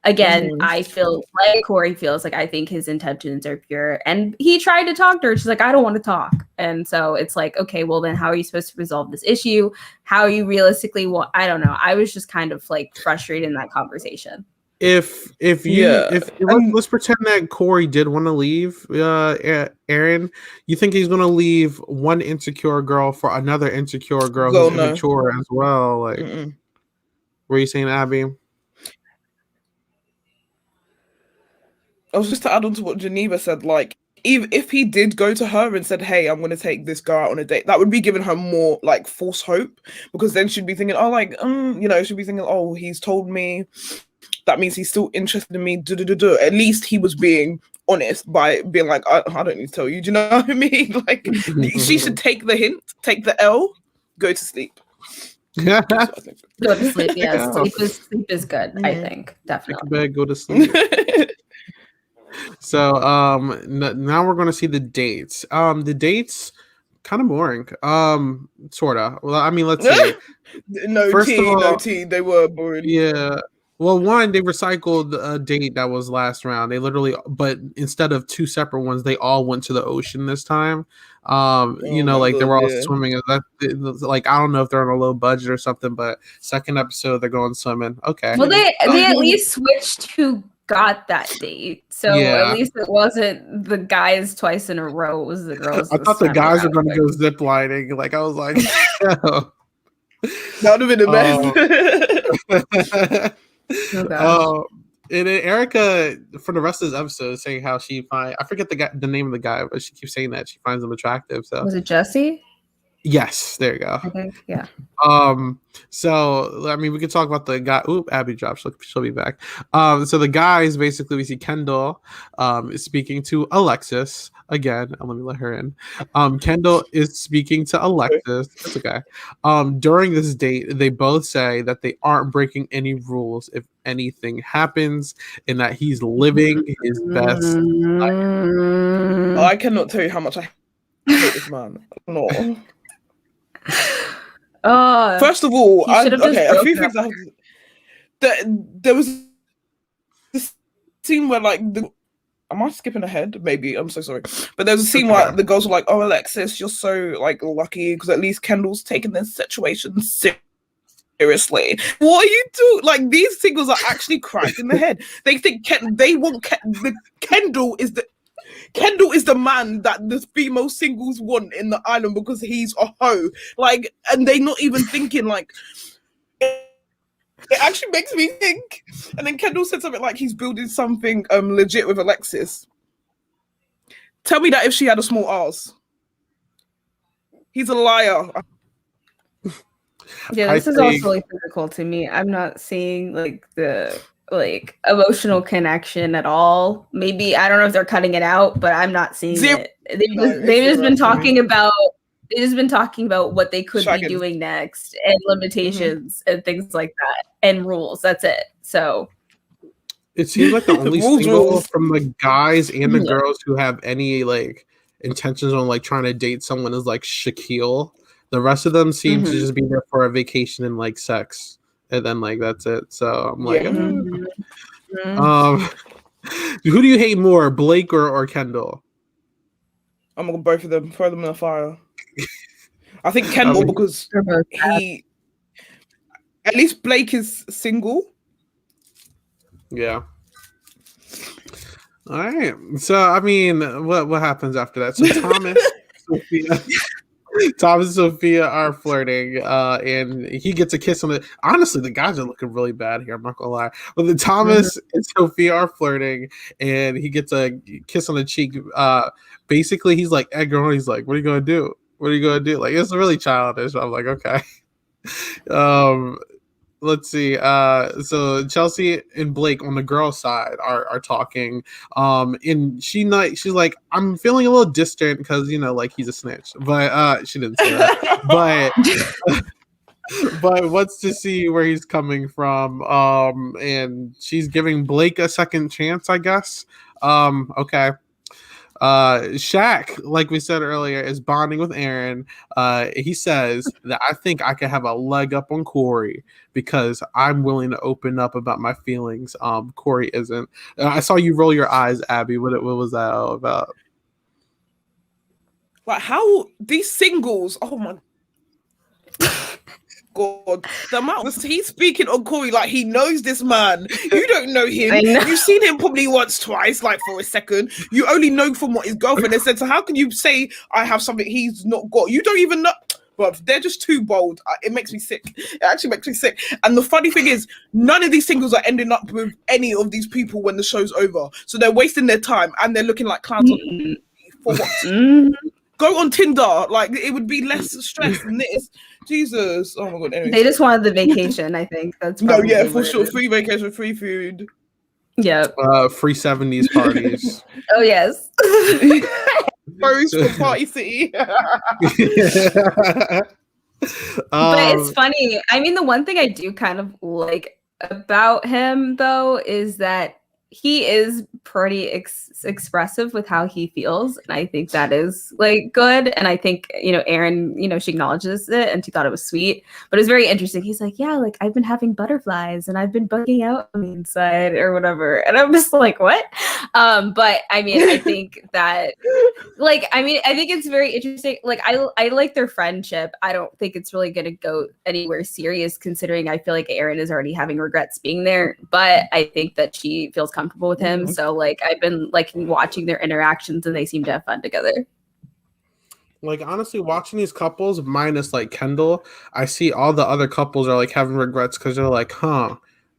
again, I feel like Corey feels like I think his intentions are pure. And he tried to talk to her. She's like, I don't want to talk. And so it's like, okay, well then how are you supposed to resolve this issue? How you realistically want, I don't know. I was just kind of like frustrated in that conversation. If let's pretend that Corey did want to leave Aaron, you think he's going to leave one insecure girl for another insecure girl who's immature as well? Like, what were you saying, Abby? I was just to add on to what Geneva said, like, if he did go to her and said, hey, I'm going to take this girl out on a date, that would be giving her more, like, false hope, because then she'd be thinking, oh, like, she'd be thinking, oh, he's told me, that means he's still interested in me, At least he was being honest by being like, I don't need to tell you, do you know what I mean? Like, she should take the hint, take the L, go to sleep. Go to sleep, yeah. Sleep is good, I think, definitely. Take a bed, go to sleep. So now we're going to see the dates. The dates kind of boring. Sort of. Well, I mean, let's see. No tea. They were boring. Yeah. Well, one, they recycled a date that was last round. They literally, but instead of 2 separate ones, they all went to the ocean this time. They were all swimming. Like, I don't know if they're on a low budget or something, but second episode they're going swimming. Okay. Well, they at least switched who got that date, so at least it wasn't the guys twice in a row. It was the girls. I thought the guys were going to go zip lining. Like, I was like, no. That would have been the best. And then Erica, for the rest of this episode, is saying how she I forget the name of the guy, but she keeps saying that she finds him attractive. So was it Jesse? Yes, there you go. I think, yeah. So I mean, we could talk about the guy. Oop, Abby dropped. She'll be back. So the guys, basically, we see Kendall is speaking to Alexis again. Let me let her in. Kendall is speaking to Alexis. That's okay. During this date, they both say that they aren't breaking any rules if anything happens, and that he's living his best life. Oh, I cannot tell you how much I hate this man. No. First of all, a few things I have. There was this scene where, like, am I skipping ahead? Maybe, I'm so sorry. But there's a scene where the girls were like, oh, Alexis, you're so, like, lucky, because at least Kendall's taking this situation seriously, what are you doing? Like, these singles are actually cracked in the head. They think Kendall is the man that the female singles want in the island because he's a hoe. Like, and they not even thinking like. It actually makes me think. And then Kendall said something like he's building something legit with Alexis. Tell me that if she had a small ass. He's a liar. Yeah, this is also like physical to me. I'm not seeing like the emotional connection at all. Maybe I don't know if they're cutting it out, but I'm not seeing it. They've just been talking about what they could be doing next and limitations and things like that and rules. That's it. So it seems like the only single from the guys and the girls who have any like intentions on like trying to date someone is like Shaquille. The rest of them seem to just be there for a vacation and like sex, and then like that's it. So I'm like, who do you hate more, Blake or Kendall? I'm gonna both of them, throw them in the fire. I think Kendall because he, at least Blake is single. Yeah. All right. So I mean, what happens after that? So Thomas and Sophia are flirting, and he gets a kiss on the. Honestly, the guys are looking really bad here. I'm not gonna lie. But the Thomas and Sophia are flirting, and he gets a kiss on the cheek. Basically, he's like Edgar. He's like, "What are you gonna do? What are you gonna do?" Like, it's really childish. I'm like, okay. Let's see. So Chelsea and Blake on the girl side are talking. And she's like, I'm feeling a little distant because like he's a snitch. But she didn't say that. but wants to see where he's coming from. And she's giving Blake a second chance, I guess. Okay. Shaq, like we said earlier, is bonding with Aaron. He says that I think I could have a leg up on Corey because I'm willing to open up about my feelings. Corey isn't. I saw you roll your eyes, Abby. What was that all about? Like, how these singles? Oh my God, the amount he's speaking on Corey, like he knows this man. You don't know him. You've seen him probably once, twice, like for a second. You only know from what his girlfriend has said. So how can you say I have something he's not got? You don't even know. But they're just too bold. It makes me sick. It actually makes me sick. And the funny thing is, none of these singles are ending up with any of these people when the show's over. So they're wasting their time and they're looking like clowns for what? Go on Tinder. Like, it would be less stress than this. Jesus. Oh my God. Anyway. They just wanted the vacation, I think. That's no, yeah, for sure. Free vacation, free food. Yeah. Free 70s parties. Oh, yes. Rose for Party City. But it's funny. I mean, the one thing I do kind of like about him, though, is that he is pretty expressive with how he feels, and I think that is like good. And I think Erin, she acknowledges it, and she thought it was sweet. But it's very interesting. He's like, yeah, like I've been having butterflies, and I've been bugging out on the inside, or whatever. And I'm just like, what? But I mean, I think that, I think it's very interesting. Like, I like their friendship. I don't think it's really gonna go anywhere serious, considering I feel like Erin is already having regrets being there. But I think that she feels comfortable with him. So like I've been like watching their interactions and they seem to have fun together. Like, honestly, watching these couples minus like Kendall, I see all the other couples are like having regrets because they're like,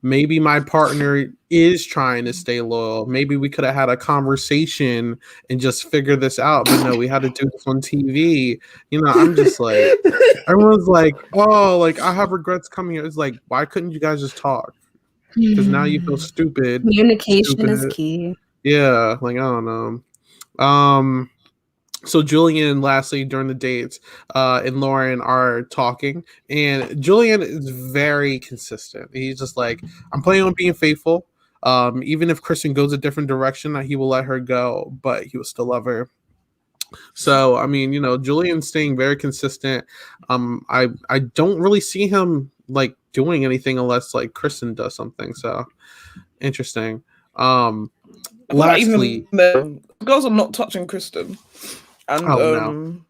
maybe my partner is trying to stay loyal. Maybe we could have had a conversation and just figure this out. But no, we had to do this on TV. I'm just like, everyone's like, oh, like I have regrets coming here. It's like, why couldn't you guys just talk? Because now you feel stupid. Communication is key. Yeah, like I don't know. So Julian, lastly, during the dates, and Lauren are talking, and Julian is very consistent. He's just like, I'm planning on being faithful. Even if Kristen goes a different direction, he will let her go, but he will still love her. So I mean, Julian's staying very consistent. I don't really see him like doing anything unless like Kristen does something. So interesting. Lastly, the girls are not touching Kristen, and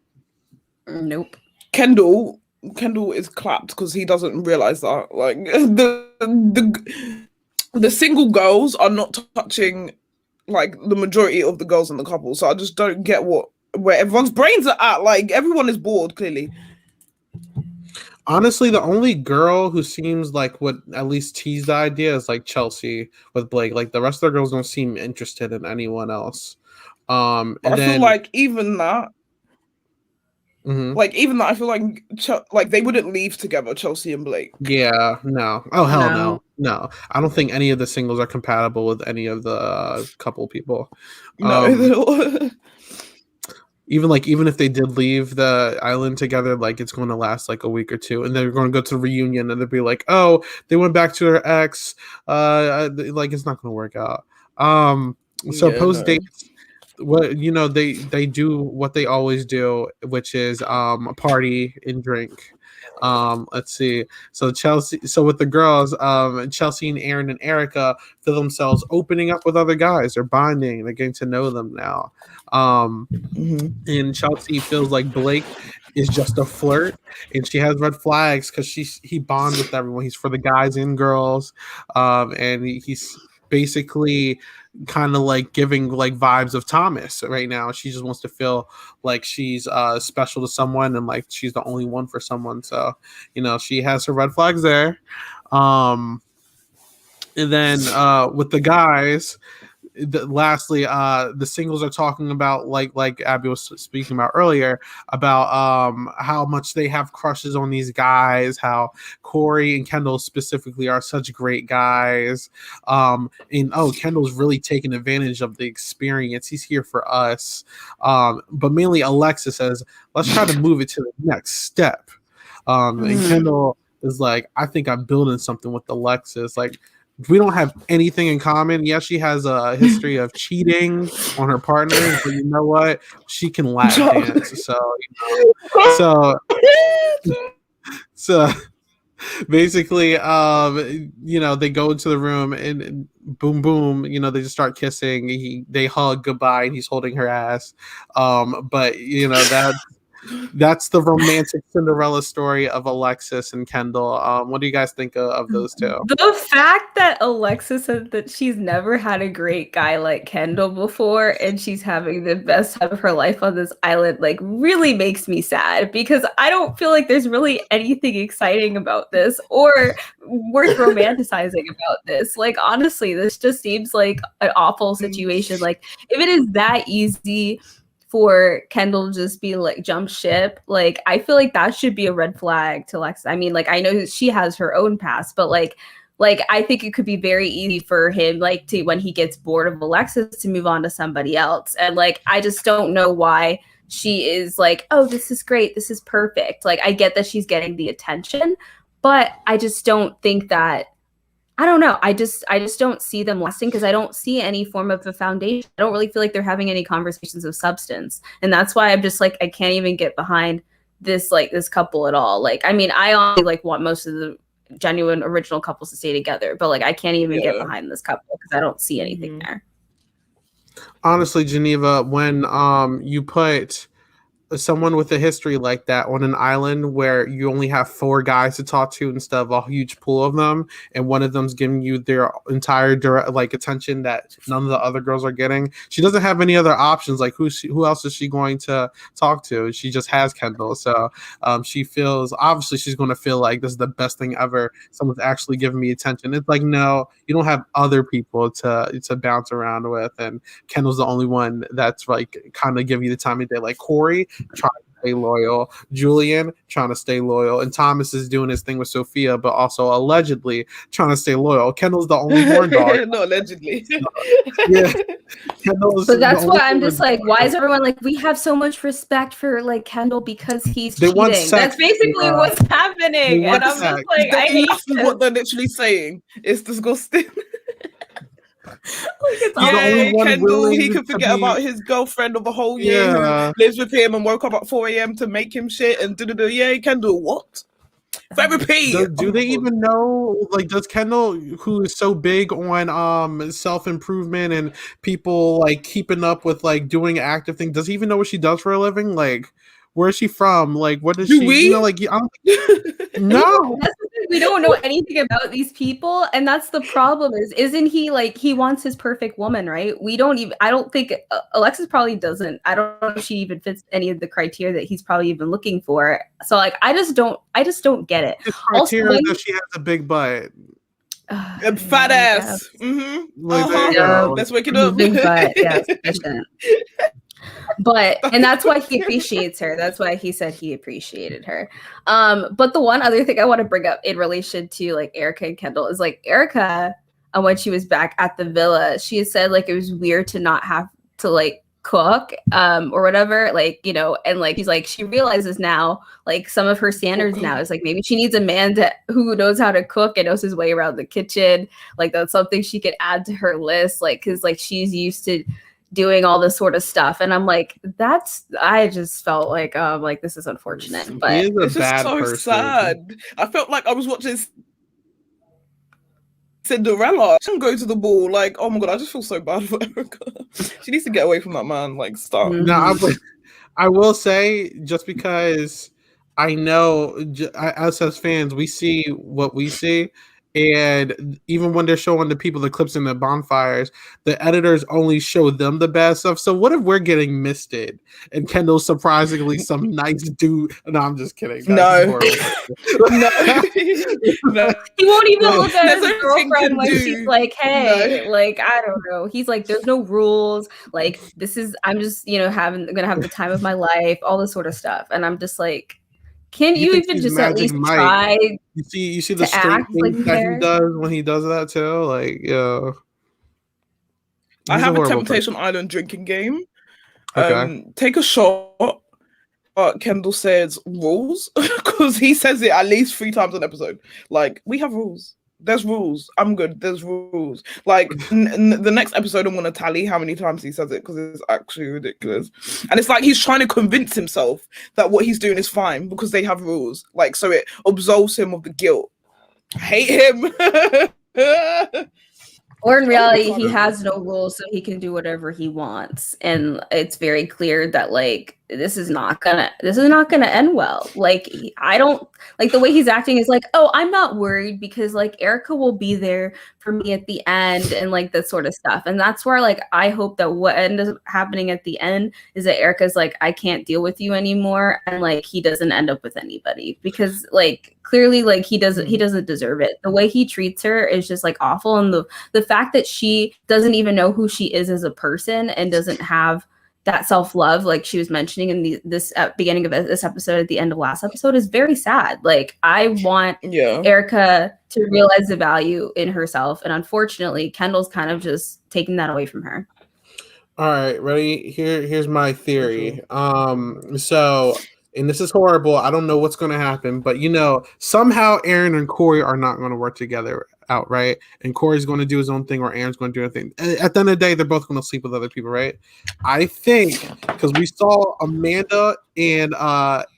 nope. Kendall Kendall is clapped because he doesn't realize that. Like the single girls are not touching like the majority of the girls in the couple. So I just don't get where everyone's brains are at. Like everyone is bored, clearly. Honestly, the only girl who seems like would at least tease the idea is like Chelsea with Blake. Like the rest of the girls don't seem interested in anyone else. And I feel like even that, Mhm. I feel like they wouldn't leave together, Chelsea and Blake. Yeah, no. Oh hell no. I don't think any of the singles are compatible with any of the couple people. No. Even if they did leave the island together, like it's going to last like a week or two, and they're going to go to the reunion, and they'll be like, "Oh, they went back to their ex." Like it's not going to work out. So post dates, what they do what they always do, which is party and drink. Let's see. So with the girls, Chelsea and Aaron and Erica feel themselves opening up with other guys. They're bonding. They're getting to know them now. And Chelsea feels like Blake is just a flirt, and she has red flags because he bonds with everyone. He's for the guys and girls, and he's basically kind of like giving like vibes of Thomas right now. She just wants to feel like she's special to someone and like she's the only one for someone. So she has her red flags there. And then with the guys, lastly, the singles are talking about like Abby was speaking about earlier about how much they have crushes on these guys, how Corey and Kendall specifically are such great guys, and Kendall's really taking advantage of the experience. He's here for us, but mainly Alexis says, let's try to move it to the next step, and Kendall is like, I think I'm building something with Alexis. Like, we don't have anything in common. Yeah, she has a history of cheating on her partners, but you know what? She can lap dance. So basically, they go into the room and boom, boom, they just start kissing. They hug goodbye, and he's holding her ass. But that's the romantic Cinderella story of Alexis and Kendall. What do you guys think of those two? The fact that Alexis said that she's never had a great guy like Kendall before, and she's having the best time of her life on this island, like really makes me sad, because I don't feel like there's really anything exciting about this or worth romanticizing about this. Like, honestly, this just seems like an awful situation. Like, if it is that easy for Kendall to just be like jump ship, like I feel like that should be a red flag to Lex. I mean, like I know she has her own past, but like I think it could be very easy for him, like to when he gets bored of Alexis, to move on to somebody else. And like I just don't know why she is like, oh, this is great, this is perfect. Like I get that she's getting the attention, but I just don't think that. I don't know. I just don't see them lasting because I don't see any form of a foundation. I don't really feel like they're having any conversations of substance. And that's why I'm just like, I can't even get behind this couple at all. Like, I mean, I honestly like want most of the genuine original couples to stay together, but like I can't even get behind this couple because I don't see anything there. Honestly, Geneva, when you put someone with a history like that on an island where you only have 4 guys to talk to instead of a huge pool of them, and one of them's giving you their entire attention that none of the other girls are getting, she doesn't have any other options. Like who else is she going to talk to? She just has Kendall. So she feels, obviously she's going to feel like this is the best thing ever, someone's actually giving me attention. It's like, no, you don't have other people to bounce around with, and Kendall's the only one that's like kind of giving you the time of day. Like Corey trying to stay loyal, Julian trying to stay loyal, and Thomas is doing his thing with Sophia, but also allegedly trying to stay loyal. Kendall's the only horn dog. No, allegedly. Yeah. But that's why I'm just like, why is everyone like, we have so much respect for like Kendall because he's cheating? That's basically what's happening. And I'm just like, I hate what they're literally saying. It's disgusting. Kendall, he can forget about his girlfriend of a whole year who lives with him and woke up at 4 a.m. to make him shit and yeah, Kendall, what? Therapy. Do they even know? Like, does Kendall, who is so big on self-improvement and people like keeping up with like doing active things, does he even know what she does for a living? Like, Where is she from? Like, what does Do she? we? You know, like I don't, no. That's the thing, we don't know anything about these people, and that's the problem. Isn't he like he wants his perfect woman, right? We don't even. I don't think Alexis probably doesn't. I don't know if she even fits any of the criteria that he's probably even looking for. So like, I just don't get it. The criteria that she has a big butt. A fat ass. Mm-hmm. Like, there you go. Let's wake it up. Big butt, yeah, sufficient. But and that's why he appreciates her. That's why he said he appreciated her. But the one other thing I want to bring up in relation to like Erica and Kendall is like Erica, when she was back at the villa, she had said like it was weird to not have to like cook or whatever, like, you know, and like he's like she realizes now like some of her standards now is like maybe she needs a man who knows how to cook and knows his way around the kitchen. Like that's something she could add to her list, like because like she's used to doing all this sort of stuff, and I'm like, I just felt like this is unfortunate, but it's just so sad. I felt like I was watching Cinderella. She can go to the ball. Like, oh my god, I just feel so bad for Erica. She needs to get away from that man. Like, stop. No, I will say, just because I know us as fans, we see what we see. And even when they're showing the people the clips in the bonfires, the editors only show them the bad stuff. So what if we're getting misted and Kendall's surprisingly some nice dude? No, I'm just kidding. No. No. He won't even look at his girlfriend when she's like, hey, like, I don't know. He's like, there's no rules. Like, I'm just, you know, gonna have the time of my life, all this sort of stuff. And I'm just like, can you even just at least try? You see the straight things that he does when he does that too, like yeah. I have a Temptation Island drinking game. Okay. Take a shot. Kendall says rules because he says it at least 3 times an episode. Like we have rules. There's rules. I'm good. There's rules. Like the next episode, I'm gonna tally how many times he says it because it's actually ridiculous. And it's like he's trying to convince himself that what he's doing is fine because they have rules. Like so, it absolves him of the guilt. I hate him. Or in reality, he has no rules, so he can do whatever he wants, and it's very clear that like this is not gonna end well. Like I don't like the way he's acting is like, oh, I'm not worried because like Erica will be there for me at the end and like that sort of stuff. And that's where like I hope that what ends up happening at the end is that Erica's like, I can't deal with you anymore, and like he doesn't end up with anybody because like clearly like he doesn't deserve it. The way he treats her is just like awful, and the fact that she doesn't even know who she is as a person and doesn't have that self-love like she was mentioning in this beginning of this episode at the end of last episode is very sad. Like I want Erica to realize the value in herself, and unfortunately Kendall's kind of just taking that away from her. All right, ready? Here's my theory. So, and this is horrible, I don't know what's going to happen, but you know, somehow Aaron and Corey are not going to work together outright, and Corey's going to do his own thing or Aaron's going to do a thing. At the end of the day, they're both going to sleep with other people, right? I think because we saw Amanda and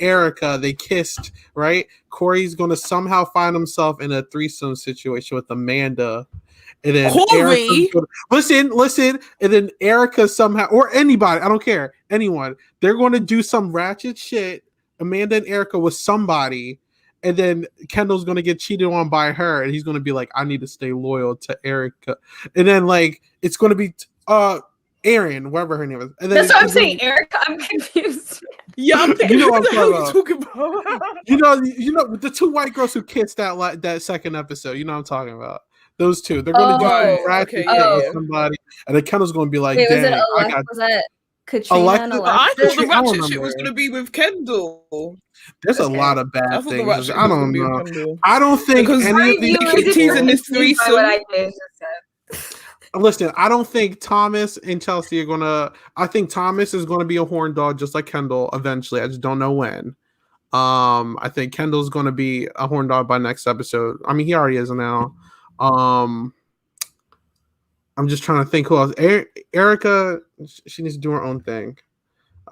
Erica, they kissed, right? Corey's going to somehow find himself in a threesome situation with Amanda. And then Corey, listen, and then Erica somehow, or anybody, I don't care, anyone, they're going to do some ratchet shit, Amanda and Erica with somebody, and then Kendall's going to get cheated on by her, and he's going to be like, I need to stay loyal to Erica. And then, like, it's going to be Erin, whatever her name is. And then that's what I'm saying, Erica. I'm confused. Yeah, I'm thinking, you know what I'm talking about. you know, the 2 white girls who kissed that second episode. You know what I'm talking about. Those 2. They're going to do some ratchet with somebody, and then Kendall's going to be like, wait, dang, was that Katrina and Alexis? I thought the ratchet shit was going to be with Kendall. There's a lot of bad things. I don't know. I don't think because any of these kitties in this threesome. Listen, I don't think Thomas and Chelsea are gonna. I think Thomas is gonna be a horn dog just like Kendall eventually. I just don't know when. I think Kendall's gonna be a horn dog by next episode. I mean, he already is now. I'm just trying to think who else. Erica, she needs to do her own thing.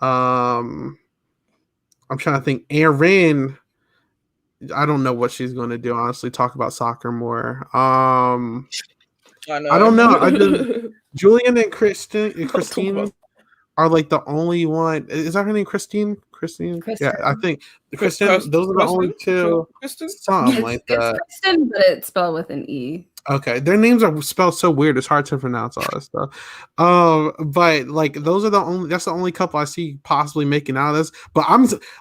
I'm trying to think. Erin, I don't know what she's going to do. Honestly, talk about soccer more. I don't know. Julian and Christine are like the only one. Is that her name? Christine? Christine. Kristen. Yeah, I think Kristen. Kirsten? Those are the only two. Kristen? Something It's, like it's that. Kristen, but it's spelled with an E. Okay, their names are spelled so weird; it's hard to pronounce all this stuff. But like those are the only. That's the only couple I see possibly making out of this. But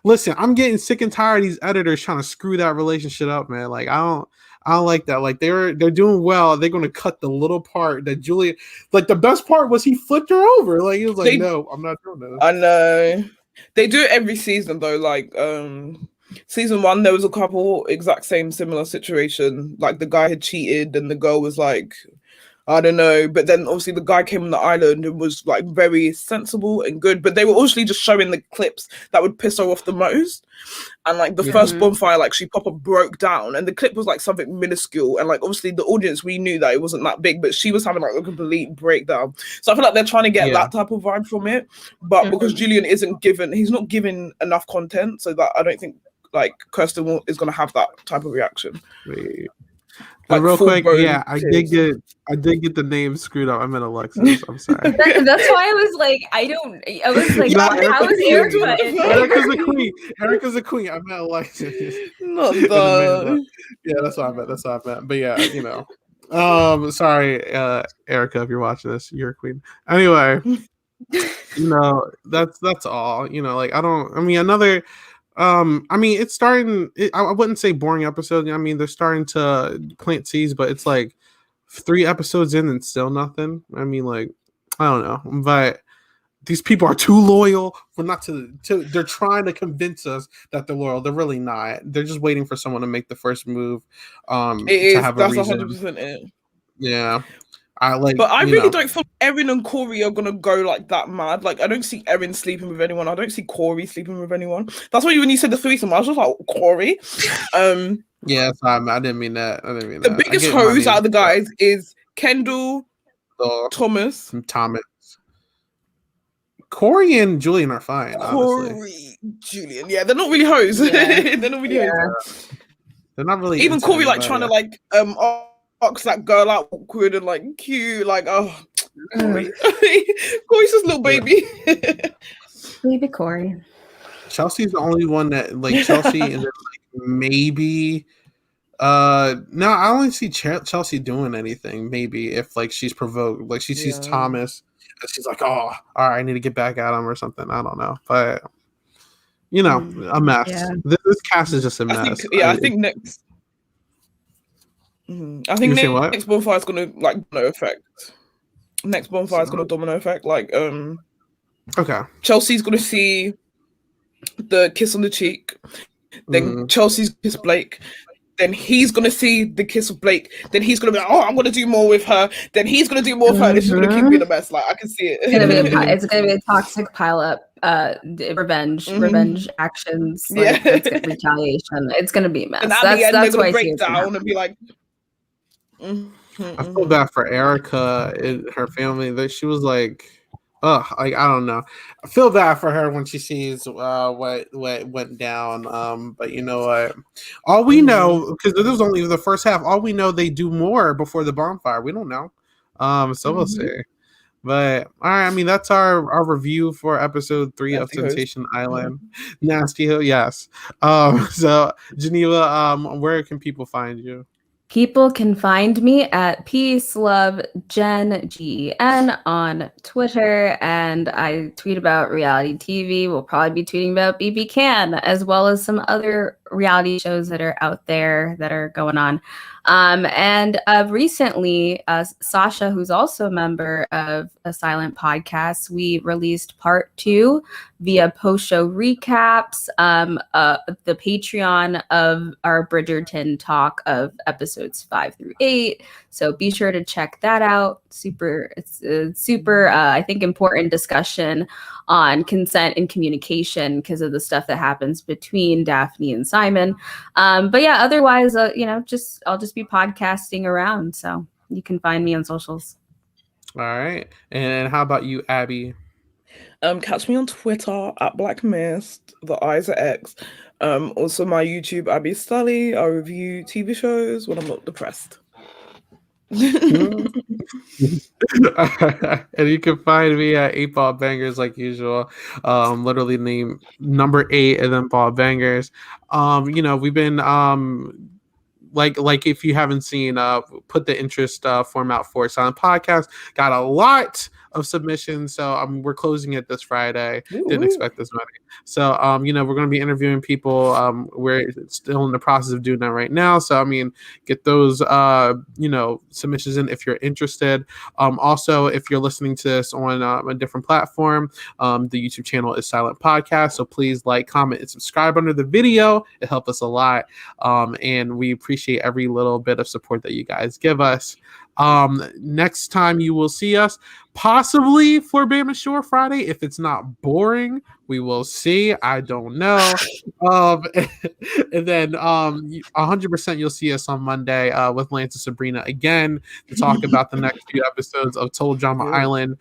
listen. I'm getting sick and tired of these editors trying to screw that relationship up, man. Like I don't like that. Like they're doing well. They're going to cut the little part that Julia. Like the best part was he flipped her over. Like he was like, "No, I'm not doing this." I know. They do it every season though. Like season 1, there was a couple exact same similar situation. Like the guy had cheated and the girl was like, I don't know. But then obviously the guy came on the island and was like very sensible and good. But they were actually just showing the clips that would piss her off the most. And like the first bonfire, like she proper broke down, and the clip was like something minuscule. And like obviously the audience, we knew that it wasn't that big, but she was having like a complete breakdown. So I feel like they're trying to get that type of vibe from it. But because Julian he's not given enough content, so that I don't think like Kirsten is going to have that type of reaction. Like real quick, yeah, I did get the name screwed up. I meant Alexis. I'm sorry. That's why I was like, I was like, how is Erica? Erica's the queen. Erica's the queen. I meant Alexis. Not that. Yeah, that's what I meant. But yeah, you know. Sorry, Erica, if you're watching this, you're a queen. Anyway, you know, that's all. You know, like it's starting. I wouldn't say boring episode. I mean, they're starting to plant seeds, but it's like 3 episodes in and still nothing. I mean, like, I don't know, but these people are too loyal for not to. They're trying to convince us that they're loyal. They're really not. They're just waiting for someone to make the first move. That's 100% it. Yeah. But I really don't feel Erin and Corey are gonna go like that mad. Like I don't see Erin sleeping with anyone. I don't see Corey sleeping with anyone. That's why when you said the threesome, I was just like Corey. Yeah, I didn't mean that. The biggest hose out of the guys is Kendall, Thomas. Corey and Julian are fine. Corey, Julian, yeah, they're not really hoes. Yeah. They're not really hoes. They're not really. Even Corey, like trying to like box that girl out awkward and like cute, like Corey's just little baby. Baby Corey. Chelsea's the only one that like Chelsea and then like maybe no, I only see Chelsea doing anything maybe if like she's provoked, like she sees Thomas and she's like, oh, all right, I need to get back at him or something. I don't know, but you know, a mess. Yeah. This cast is just a mess. I think next. I think next bonfire is gonna like domino effect. Next bonfire is gonna domino effect. Like okay, Chelsea's gonna see the kiss on the cheek. Then Chelsea's kiss Blake. Then he's gonna see the kiss of Blake. Then he's gonna be like, oh, I'm gonna do more with her. Then he's gonna do more with her. This is gonna keep being a mess. Like I can see it. It's gonna be a toxic pile up. Revenge actions. Like, retaliation. It's gonna be a mess. And at the end, that's they're why gonna break down and be like. I feel bad for Erica and her family. That she was like, like I don't know. I feel bad for her when she sees what went down. But you know what? All we know, because this was only the first half. All we know, they do more before the bonfire. We don't know. So we'll see. But all right, I mean that's our review for episode 3 of Temptation Island. Nasty Ho, yes. So Geneva, where can people find you? People can find me at Peace Love Jen GN on Twitter, and I tweet about reality TV. We'll probably be tweeting about BB Can, as well as some other reality shows that are out there that are going on. And recently, Sasha, who's also a member of a Silent Podcast, we released part 2 via post-show recaps, the Patreon of our Bridgerton talk of episodes 5 through 8. So be sure to check that out. It's a super, I think, important discussion on consent and communication because of the stuff that happens between Daphne and Simon. But yeah, otherwise, I'll just be podcasting around. So you can find me on socials. All right. And how about you, Abby? Catch me on Twitter at Black Mist. The eyes are X. Also my YouTube, Abby Sully. I review TV shows when I'm not depressed. And you can find me at 8 Ball Bangers like usual. Literally name number 8 and then Ball Bangers. We've been like if you haven't seen put the interest form out for Silent Podcast. Got a lot of submissions, so we're closing it this Friday. Didn't expect this many. So we're going to be interviewing people. We're still in the process of doing that right now. So get those submissions in if you're interested. Also, if you're listening to this on a different platform, the YouTube channel is Silent Podcast. So please like, comment, and subscribe under the video. It helps us a lot, and we appreciate every little bit of support that you guys give us. Next time you will see us possibly for Bama Shore Friday. If it's not boring, we will see. I don't know. And then 100% you'll see us on Monday with Lance and Sabrina again to talk about the next few episodes of Total Drama Island,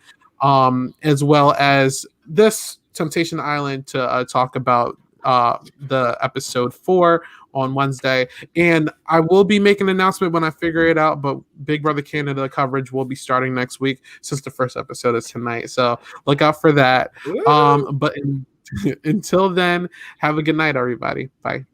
as well as this Temptation Island to talk about the episode 4 on Wednesday. And I will be making an announcement when I figure it out, but Big Brother Canada coverage will be starting next week since the first episode is tonight, so look out for that. But until then, have a good night, everybody. Bye.